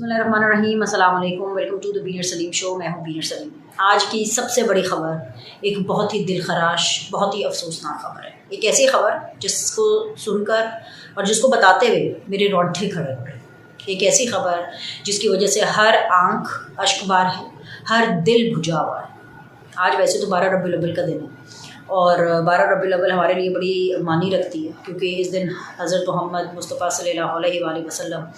बिस्मिल्लाहिर्रहमानिर्रहीम, अस्सलाम वालेकुम, वेलकम टू द बीनर सलीम शो। मैं हूँ बीनर सलीम। आज की सबसे बड़ी ख़बर एक बहुत ही दिलखराश, बहुत ही अफसोसनाक ख़बर है। एक ऐसी ख़बर जिसको सुनकर और जिसको बताते हुए मेरे रोंगटे खड़े हो गए। एक ऐसी ख़बर जिसकी वजह से हर आँख अश्कबार है, हर दिल बुझा हुआ है। आज वैसे तो 12 रबीउल अव्वल का दिन है और 12 रबीउल अव्वल हमारे लिए बड़ी मानी रखती है, क्योंकि इस दिन हज़रत मोहम्मद मुस्तफ़ा सल्लल्लाहु अलैहि वसल्लम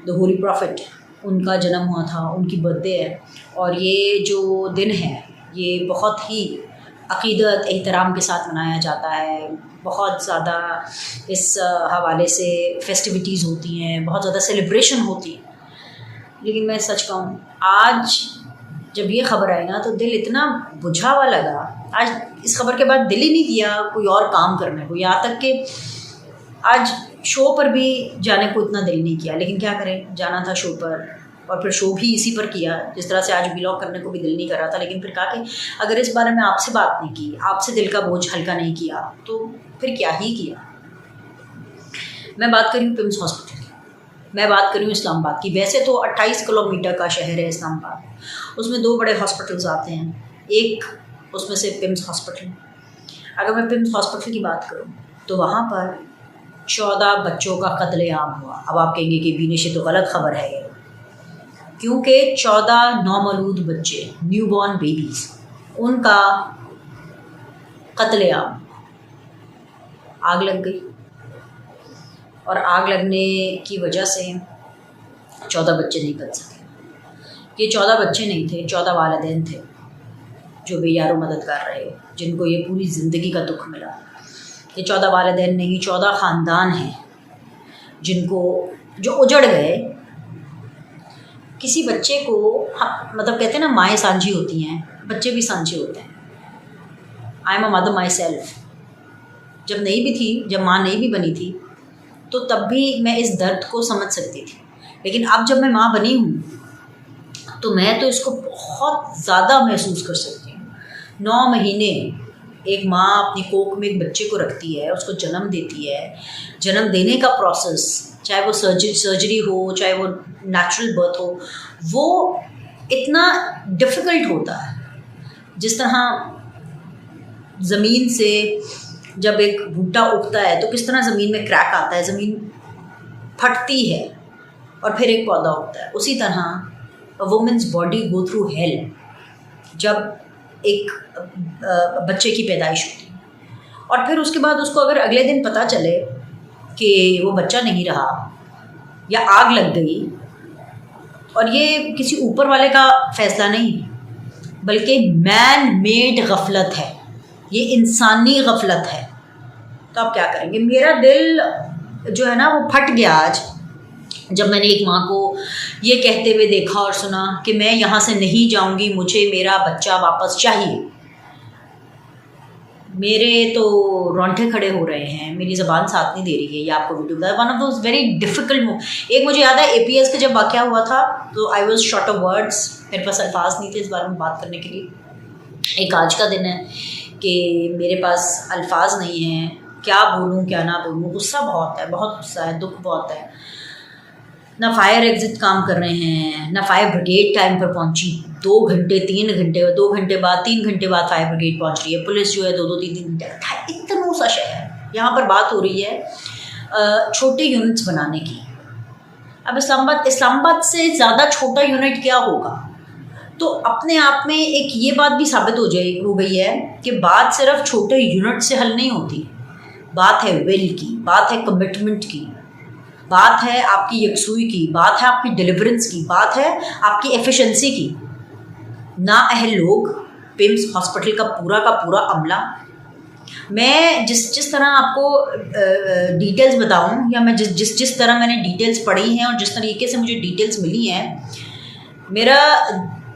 द होली प्रॉफिट, उनका जन्म हुआ था, उनकी बर्थडे है। और ये जो दिन है ये बहुत ही अक़ीदत एहतराम के साथ मनाया जाता है। बहुत ज़्यादा इस हवाले से फेस्टिविटीज़ होती हैं, बहुत ज़्यादा सेलिब्रेशन होती है। लेकिन मैं सच कहूँ, आज जब ये ख़बर आई ना तो दिल इतना बुझा हुआ लगा। आज इस खबर के बाद दिल ही नहीं किया कोई और काम करने को, यहाँ तक कि आज शो पर भी जाने को इतना दिल नहीं किया। लेकिन क्या करें, जाना था शो पर और फिर शो भी इसी पर किया। जिस तरह से आज व्लॉग करने को भी दिल नहीं कर रहा था, लेकिन फिर कहा कि अगर इस बारे में आपसे बात नहीं की, आपसे दिल का बोझ हल्का नहीं किया, तो फिर क्या ही किया। मैं बात करी हूँ पिम्स हॉस्पिटल की, मैं बात करी हूँ इस्लामाबाद की। वैसे तो 28 किलोमीटर का शहर है इस्लामाबाद, उसमें 2 बड़े हॉस्पिटल्स आते हैं, एक उसमें से पिम्स हॉस्पिटल। अगर मैं पिम्स हॉस्पिटल की बात करूँ तो वहाँ पर 14 बच्चों का कत्लेआम हुआ। अब आप कहेंगे कि बीने से तो गलत खबर है ये, क्योंकि 14 नौमौलूद बच्चे, न्यूबॉर्न बेबीज़, उनका कत्लेआम, आग लग गई। और आग लगने की वजह से 14 बच्चे नहीं बच सके। ये 14 बच्चे नहीं थे, 14 वालिदैन थे जो बेयारो मददगार रहे, जिनको ये पूरी ज़िंदगी का दुख मिला। ये 14 वालिदैन नहीं, 14 ख़ानदान हैं जो उजड़ गए। किसी बच्चे को मतलब कहते हैं ना, माएँ सांझी होती हैं, बच्चे भी सांझे होते हैं। I am a mother my self. जब नहीं भी थी, जब माँ नहीं भी बनी थी, तो तब भी मैं इस दर्द को समझ सकती थी। लेकिन अब जब मैं माँ बनी हूँ तो मैं तो इसको बहुत ज़्यादा महसूस कर सकती हूँ। 9 महीने एक माँ अपनी कोख में एक बच्चे को रखती है, उसको जन्म देती है। जन्म देने का प्रोसेस, चाहे वो सर्जरी हो, चाहे वो नेचुरल बर्थ हो, वो इतना डिफ़िकल्ट होता है। जिस तरह ज़मीन से जब एक भुट्टा उगता है तो किस तरह ज़मीन में क्रैक आता है, ज़मीन फटती है और फिर एक पौधा उगता है, उसी तरह women's body go through hell जब एक बच्चे की पैदाइश होती है। और फिर उसके बाद उसको अगर अगले दिन पता चले कि वो बच्चा नहीं रहा या आग लग गई, और ये किसी ऊपर वाले का फ़ैसला नहीं, बल्कि मैन मेड गफलत है, ये इंसानी गफलत है, तो आप क्या करेंगे। मेरा दिल जो है ना वो फट गया आज जब मैंने एक माँ को ये कहते हुए देखा और सुना कि मैं यहाँ से नहीं जाऊँगी, मुझे मेरा बच्चा वापस चाहिए। मेरे तो रोंगटे खड़े हो रहे हैं, मेरी ज़बान साथ नहीं दे रही है ये आपको वीडियो बता। One of those very difficult एक मुझे याद है APS का जब वाक़या हुआ था तो I was short of words, मेरे पास अल्फाज नहीं थे इस बारे में बात करने के लिए। एक आज का दिन है कि मेरे पास अल्फाज नहीं हैं, क्या बोलूँ क्या ना बोलूँ। गुस्सा बहुत है, बहुत गुस्सा है, दुख बहुत है। ना फायर एग्जिट काम कर रहे हैं, ना फायर ब्रिगेड टाइम पर पहुंची। 2 घंटे 3 घंटे, 2 घंटे बाद 3 घंटे बाद फायर ब्रिगेड पहुंच रही है। पुलिस जो है 2-2 3-3 घंटे। इतना सा शहर, यहाँ पर बात हो रही है छोटे यूनिट्स बनाने की। अब इस्लामाबाद से ज़्यादा छोटा यूनिट क्या होगा। तो अपने आप में एक ये बात भी साबित हो गई है कि बात सिर्फ छोटे यूनिट से हल नहीं होती। बात है विल की, बात है कमिटमेंट की, बात है आपकी यकसुई की, बात है आपकी डिलीवरेंस की, बात है आपकी एफिशिएंसी की। नाअहल लोग, पिम्स हॉस्पिटल का पूरा अमला। मैं जिस तरह आपको डिटेल्स बताऊं, या मैं जिस तरह मैंने डिटेल्स पढ़ी हैं और जिस तरीके से मुझे डिटेल्स मिली हैं, मेरा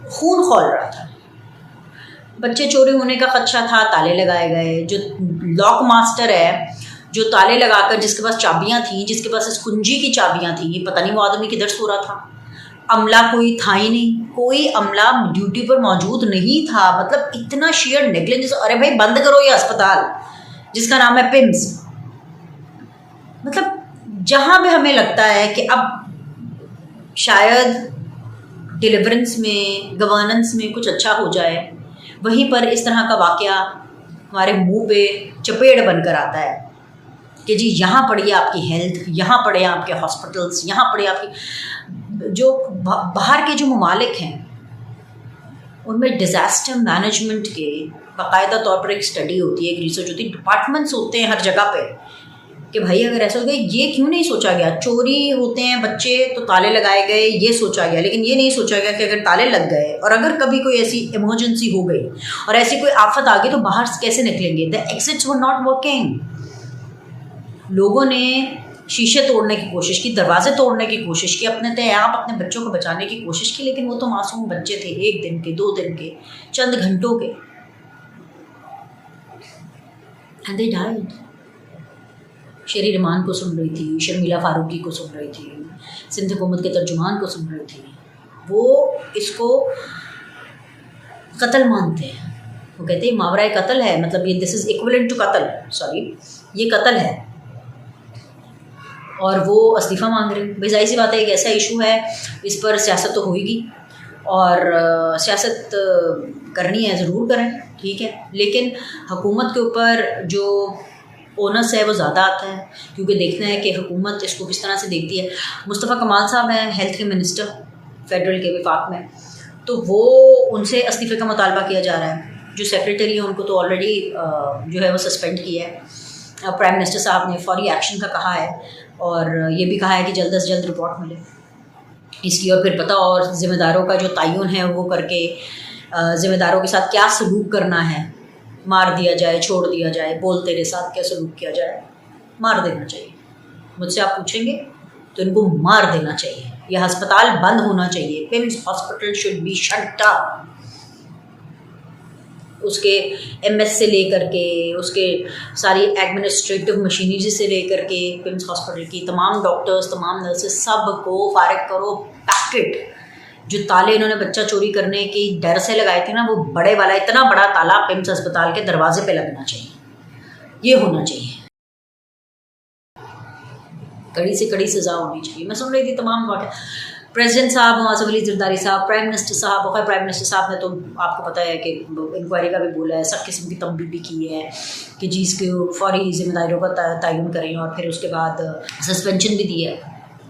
खून खौल रहा था। बच्चे चोरी होने का खदशा था, ताले लगाए गए। जो लॉक मास्टर है, जो ताले लगाकर, जिसके पास चाबियां थी, जिसके पास इस कुंजी की चाबियां थी, ये पता नहीं वो आदमी किधर सो रहा था। अमला कोई था ही नहीं, कोई अमला ड्यूटी पर मौजूद नहीं था। मतलब इतना शेयर नेगलेंस। अरे भाई बंद करो ये अस्पताल जिसका नाम है पिम्स। मतलब जहाँ भी हमें लगता है कि अब شاید ڈیلیورنس میں، گورننس میں کچھ اچھا ہو جائے، وہیں پر اس طرح کا واقعہ ہمارے منہ پہ چپیڑ بن کر آتا ہے کہ جی یہاں پڑھیے آپ کی ہیلتھ، یہاں پڑھے آپ کے ہاسپٹلس، یہاں پڑھے آپ کی جو باہر کے جو ممالک ہیں ان میں ڈیزاسٹر مینجمنٹ کے باقاعدہ طور پر ایک اسٹڈی ہوتی ہے، ایک ریسرچ ہوتی ہے، ڈپارٹمنٹس ہوتے ہیں ہر جگہ پہ کہ بھائی اگر ایسا ہو گیا، یہ کیوں نہیں سوچا گیا؟ چوری ہوتے ہیں بچے تو تالے لگائے گئے، یہ سوچا گیا، لیکن یہ نہیں سوچا گیا کہ اگر تالے لگ گئے اور اگر کبھی کوئی ایسی ایمرجنسی ہو گئی اور ایسی کوئی آفت آ گئی تو باہر کیسے نکلیں گے؟ دا ایگزٹس ور ناٹ ورکنگ. لوگوں نے شیشے توڑنے کی کوشش کی، دروازے توڑنے کی کوشش کی، اپنے آپ اپنے بچوں کو بچانے کی کوشش کی، لیکن وہ تو معصوم بچے تھے، 1 دن کے، 2 دن کے، چند گھنٹوں کے. and they died. شیری رحمان کو سن رہی تھی، شرمیلا فاروقی کو سن رہی تھی، سندھ حکومت کے ترجمان کو سن رہی تھی. وہ اس کو قتل مانتے ہیں، وہ کہتے ہیں ماورائے قتل ہے، مطلب یہ دس از ایکویلنٹ ٹو قتل، سوری یہ قتل ہے، اور وہ استعفیٰ مانگ رہے ہیں. بھائی ظاہر سی بات ہے ایک ایسا ایشو ہے، اس پر سیاست تو ہوئے گی، اور سیاست کرنی ہے ضرور کریں، ٹھیک ہے، لیکن حکومت کے اوپر جو اونس ہے وہ زیادہ آتا ہے، کیونکہ دیکھنا ہے کہ حکومت اس کو کس طرح سے دیکھتی ہے. مصطفیٰ کمال صاحب ہیں ہیلتھ کے منسٹر فیڈرل کے وفاق میں، تو وہ ان سے استعفے کا مطالبہ کیا جا رہا ہے. جو سیکریٹری ہیں ان کو تو آلریڈی جو ہے وہ سسپینڈ کیا ہے. پرائم منسٹر صاحب نے فوری ایکشن کا کہا ہے، اور یہ بھی کہا ہے کہ جلد از جلد رپورٹ ملے اس کی، اور پھر پتہ اور ذمہ داروں کا جو تعین ہے وہ کر کے ذمہ داروں کے ساتھ کیا سلوک کرنا ہے، مار دیا جائے، چھوڑ دیا جائے، بول تیرے ساتھ کیا سلوک کیا جائے. مار دینا چاہیے. مجھ سے آپ پوچھیں گے تو ان کو مار دینا چاہیے. یہ ہسپتال بند ہونا چاہیے. PIMS hospital should be shut down. اس کے ایم ایس سے لے کر کے، اس کے ساری ایڈمنسٹریٹو مشینری سے لے کر کے، پمس ہاسپٹل کی تمام ڈاکٹرز، تمام نرسز، سب کو فارغ کرو. پیکٹ جو تالے انہوں نے بچہ چوری کرنے کی ڈر سے لگائے تھے نا، وہ بڑے والا اتنا بڑا تالا پمس ہسپتال کے دروازے پہ لگنا چاہیے. یہ ہونا چاہیے. کڑی سے کڑی سزا ہونی چاہیے. میں سن رہی تھی تمام واقع، پریزیڈنٹ صاحب معظم علی زرداری صاحب، پرائم منسٹر صاحب، وقت پرائم منسٹر صاحب نے تو آپ کو پتہ ہے کہ انکوائری کا بھی بولا ہے، سب قسم کی تنبیہ بھی کی ہے کہ جی اس کے فوری ذمہ داریوں کا تعین کریں، اور پھر اس کے بعد سسپینشن بھی دی ہے.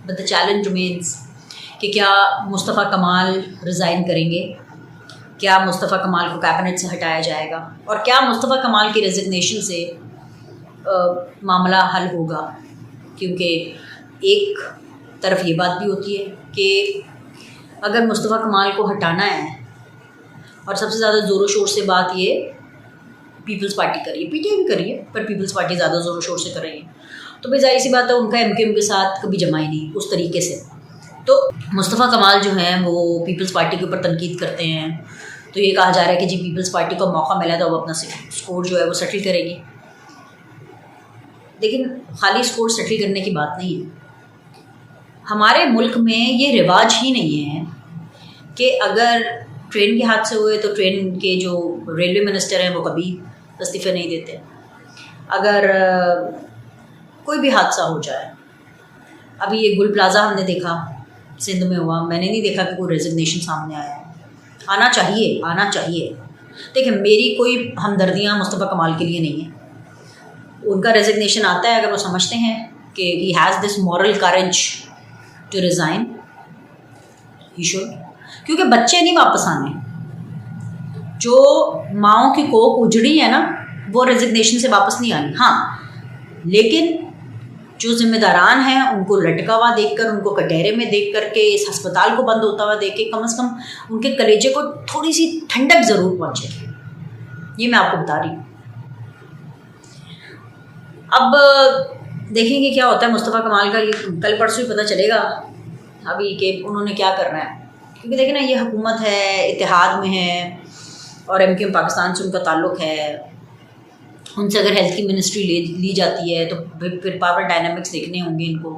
بٹ دا چیلنج ریمینس کہ کیا مصطفیٰ کمال ریزائن کریں گے؟ کیا مصطفیٰ کمال کو کیبنٹ سے ہٹایا جائے گا؟ اور کیا مصطفیٰ کمال کی ریزگنیشن سے معاملہ حل ہوگا؟ کیونکہ ایک طرف یہ بات بھی ہوتی ہے کہ اگر مصطفیٰ کمال کو ہٹانا ہے، اور سب سے زیادہ زور و شور سے بات یہ پیپلز پارٹی کر رہی ہے، پی ٹی آئی بھی کر رہی ہے، پر پیپلز پارٹی زیادہ زور و شور سے کر رہی ہے، تو بھائی ظاہر سی بات ہے ان کا ایم کیو ایم کے ساتھ کبھی جمع ہی نہیں اس طریقے سے. تو مصطفیٰ کمال جو ہیں وہ پیپلز پارٹی کے اوپر تنقید کرتے ہیں، تو یہ کہا جا رہا ہے کہ جی پیپلز پارٹی کو موقع ملا تو وہ اپنا اسکور جو ہے وہ سیٹل کرے گی. لیکن خالی اسکور سیٹل کرنے کی بات نہیں ہے. ہمارے ملک میں یہ رواج ہی نہیں ہے کہ اگر ٹرین کے حادثے ہوئے تو ٹرین کے جو ریلوے منسٹر ہیں وہ کبھی استعفے نہیں دیتے. اگر کوئی بھی حادثہ ہو جائے، ابھی یہ گل پلازا ہم نے دیکھا سندھ میں ہوا، میں نے نہیں دیکھا کہ کوئی ریزگنیشن سامنے آیا. آنا چاہیے، آنا چاہیے. دیکھیں میری کوئی ہمدردیاں مصطفیٰ کمال کے لیے نہیں ہیں. ان کا ریزگنیشن آتا ہے اگر وہ سمجھتے ہیں کہ he has this moral courage to resign, he should. کیونکہ بچے نہیں واپس آنے. جو ماؤں کی کوکھ اجڑی ہے نا وہ ریزگنیشن سے واپس نہیں آنی. ہاں لیکن جو ذمہ داران ہیں ان کو لٹکا ہوا دیکھ کر، ان کو کٹہرے میں دیکھ کر کے، اس ہسپتال کو بند ہوتا ہوا دیکھ کے، کم از کم ان کے کلیجے کو تھوڑی سی ٹھنڈک ضرور پہنچے. یہ میں آپ کو بتا رہی ہوں. اب دیکھیں گے کیا ہوتا ہے مصطفیٰ کمال کا. یہ کل پرسوں ہی پتہ چلے گا ابھی کہ انہوں نے کیا کرنا ہے. کیونکہ دیکھیں نا یہ حکومت ہے، اتحاد میں ہے، اور ایم کیو ایم پاکستان سے ان کا تعلق ہے. ان سے اگر ہیلتھ کی منسٹری لی جاتی ہے تو پھر پاور ڈائنامکس دیکھنے ہوں گے ان کو.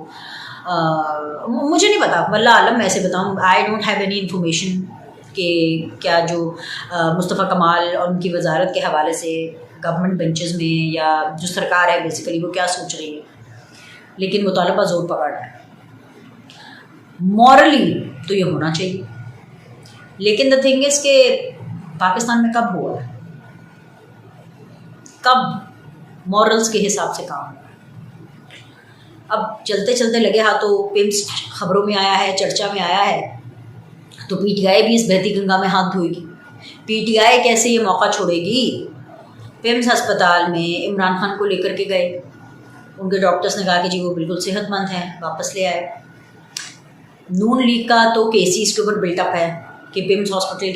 مجھے نہیں پتا، واللہ عالم میں ایسے بتاؤں، I don't have any information کہ کیا جو مصطفیٰ کمال اور ان کی وزارت کے حوالے سے گورنمنٹ بینچز میں یا جو سرکار ہے بیسیکلی وہ کیا سوچ رہی ہے. لیکن مطالبہ زور پکڑ رہا ہے. मॉरली तो ये होना चाहिए, लेकिन द थिंग इज़ कि पाकिस्तान में कब हुआ है, कब मॉरल्स के हिसाब से काम हुआ। अब चलते चलते लगे हाथों पिम्स खबरों में आया है, चर्चा में आया है, तो पीटीआई भी इस बहती गंगा में हाथ धोएगी। पीटीआई कैसे ये मौका छोड़ेगी। पिम्स अस्पताल में इमरान खान को लेकर के गए, उनके डॉक्टर्स ने कहा कि जी वो बिल्कुल सेहतमंद हैं, वापस ले आए। नून लीग का तो केस ही इसके ऊपर बिल्टअप है कि पिम्स हॉस्पिटल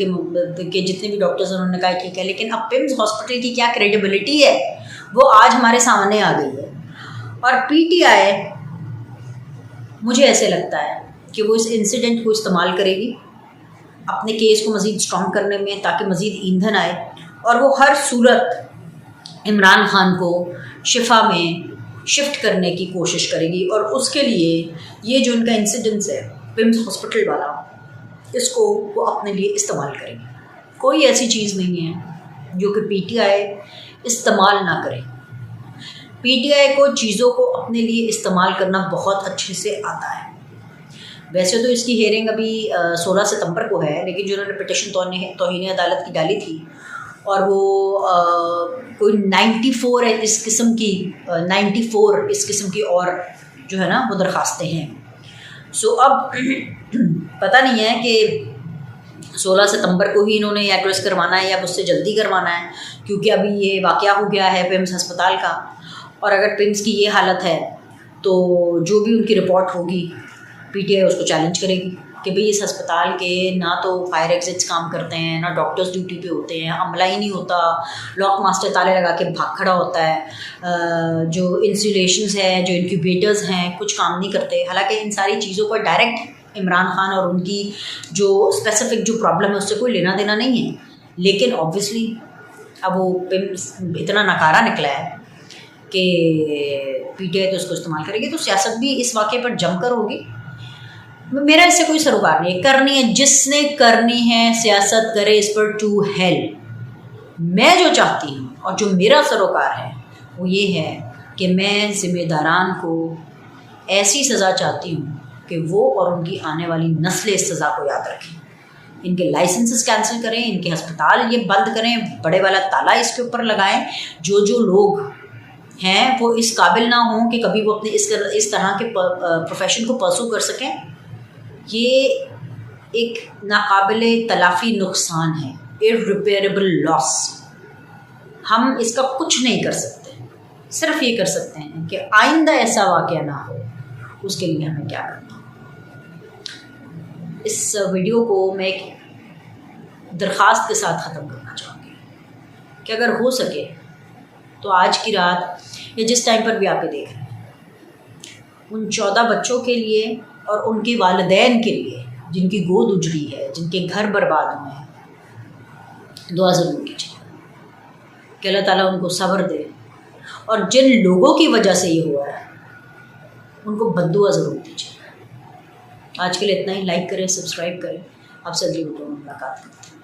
के जितने भी डॉक्टर्स हैं उन्होंने कहा ठीक है, लेकिन अब पिम्स हॉस्पिटल की क्या क्रेडिबिलिटी है वो आज हमारे सामने आ गई है। और पीटीआई मुझे ऐसे लगता है कि वो इस इंसिडेंट को इस्तेमाल करेगी अपने केस को मज़ीद स्ट्रॉन्ग करने में, ताकि मज़ीद ईंधन आए और वो हर सूरत इमरान खान को शिफा में शिफ्ट करने की कोशिश करेगी। और उसके लिए ये जो उनका इंसिडेंस है पिम्स हॉस्पिटल वाला, इसको वो अपने लिए इस्तेमाल करेगी। कोई ऐसी चीज़ नहीं है जो कि पीटीआई इस्तेमाल ना करे। पीटीआई को चीज़ों को अपने लिए इस्तेमाल करना बहुत अच्छे से आता है। वैसे तो इसकी हेयरिंग अभी 16 सितंबर को है, लेकिन जो उन्होंने पिटिशन तौहीन अदालत की डाली थी और वो कोई 94 इस किस्म की और जो है ना वो दरखास्तें हैं। सो अब पता नहीं है कि 16 सितंबर को ही इन्होंने एड्रेस करवाना है या उससे जल्दी करवाना है, क्योंकि अभी ये वाक़या हो गया है पिम्स अस्पताल का। और अगर पिम्स की ये हालत है तो जो भी उनकी रिपोर्ट होगी पीटीआई उसको चैलेंज करेगी कि भाई इस अस्पताल के ना तो फायर एग्जिट्स काम करते हैं, ना डॉक्टर्स ड्यूटी पे होते हैं, अमला ही नहीं होता, लॉक मास्टर ताले लगा के भाग खड़ा होता है, जो इंसुलेशंस है, जो इंक्यूबेटर्स हैं, कुछ काम नहीं करते। हालांकि इन सारी चीज़ों पर डायरेक्ट इमरान खान और उनकी जो स्पेसिफिक जो प्रॉब्लम है उससे कोई लेना देना नहीं है, लेकिन ऑब्वियसली अब वो इतना नकारा निकला है कि पीटीआई तो उसको इस्तेमाल करेगी। तो सियासत भी इस वाक़े पर जमकर होगी। मेरा इससे कोई सरोकार नहीं है, करनी है जिसने करनी है सियासत करे इस पर टू हेल। मैं जो चाहती हूँ और जो मेरा सरोकार है वो ये है कि मैं ज़िम्मेदारान को ऐसी सज़ा चाहती हूँ कि वो और उनकी आने वाली नस्लें इस सज़ा को याद रखें। इनके लाइसेंसेस कैंसिल करें, इनके अस्पताल ये बंद करें, बड़े वाला ताला इसके ऊपर लगाएं। जो लोग हैं वो इस काबिल ना हों कि कभी वो अपने इस तरह के प्रोफेशन को परसू कर सकें। ये एक नाकाबिले तलाफ़ी नुकसान है, इररिपेरेबल लॉस। हम इसका कुछ नहीं कर सकते, सिर्फ ये कर सकते हैं कि आइंदा ऐसा वाक़या ना हो, उसके लिए हमें क्या करना। इस वीडियो को मैं एक दरख्वास्त के साथ ख़त्म करना चाहूँगी कि अगर हो सके तो आज की रात या जिस टाइम पर भी आप ये देख रहे हैं, उन 14 बच्चों के लिए और उनके वालिदैन के लिए जिनकी गोद उजड़ी है, जिनके घर बर्बाद हुए हैं, दुआ ज़रूर कीजिए कि अल्लाह ताला उनको सब्र दे। और जिन लोगों की वजह से ये हुआ है उनको बद्दुआ ज़रूर दीजिए। आज के लिए इतना ही। लाइक करें, सब्सक्राइब करें। आपसे अगली वीडियो में मुलाकात करते हैं।